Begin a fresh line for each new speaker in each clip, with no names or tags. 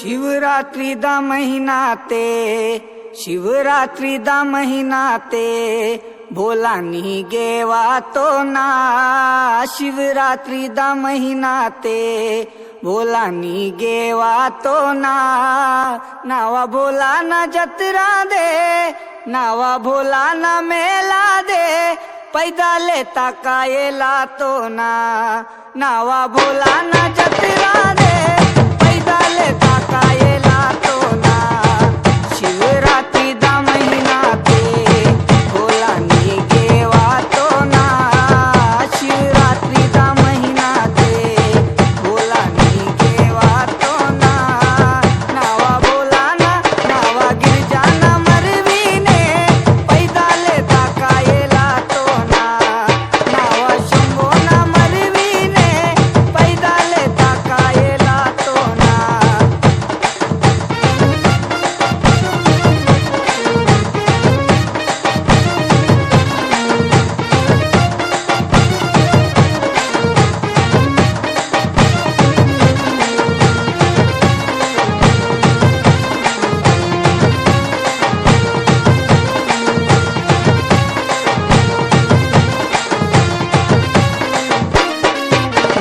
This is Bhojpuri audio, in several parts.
शिवरात्री दा महीना ते शिवरात्री दा महीना ते भोला नी गेवा तो ना। शिवरात्री दा महीना ते भोला नी गेवा तो ना। नावा भोला ना जतरा दे, नावा भोला ना मेला दे, पैदा लेता कायेला तो ना। नावा भोला ना जतरा दे, पैदा लेता कायेला तो ना। शिवरात्री दा महीना ते भोला नी गेवा तो ना। शिवरात्री दा महीना ते भोला नी गेवा तो ना। नावा भोला ना नावा गिरजा ना मरवीने, पैदा लेता कायेला तो ना। नावा शंभो ना मरवीने, पैदा लेता कायेला तो ना।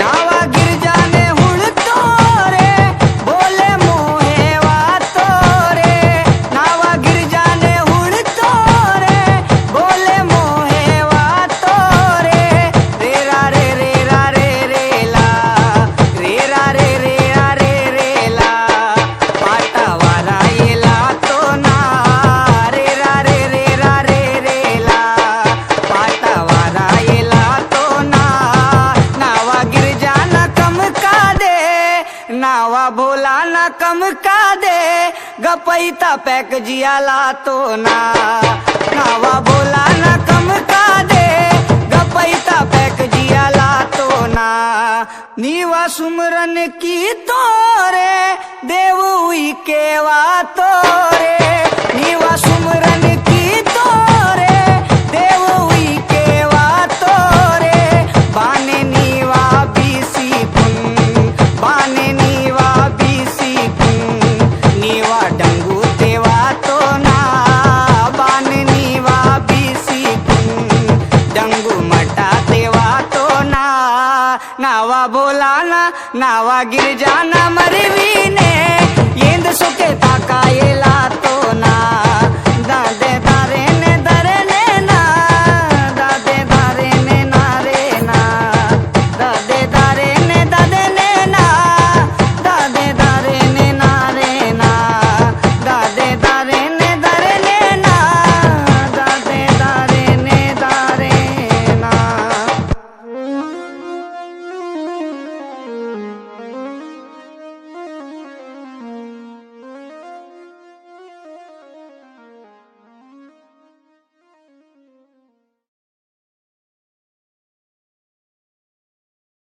नावा गिरजाने हुळतो रे, बोले मोहे वातो रे। नावा गिरजाने हुळतो रे, बोले मोहे वातो रे। रेरा रे रेरा रे रेला, रेरा रे रेरा रे रेला, पाटावाला येला तो ना। रेरा रे रेरा रे रेला, पाटावाला येला तो ना। नावा गिरजा ना कम का दे, नावा भोला ना कम का दे, गपैता पैक जियाला तो ना। नावा भोला ना कम का दे, गपैता पैक जियाला तो ना। नीवा सुमरन की तोरे, देव हुई केवा तोरे। नीवा सुमरन की तोरे, देव हुई केवा तोरे। बाने नीवा बीसी कुन, बाने नीवा बीसी कुन, नीवा डंगू देवा तो ना। बाने नीवा बीसी कुन, डंगू मटा देवा तो ना। नावा भोला ना नावा गिरजा ना मरवीने, येंद सुके ताकाये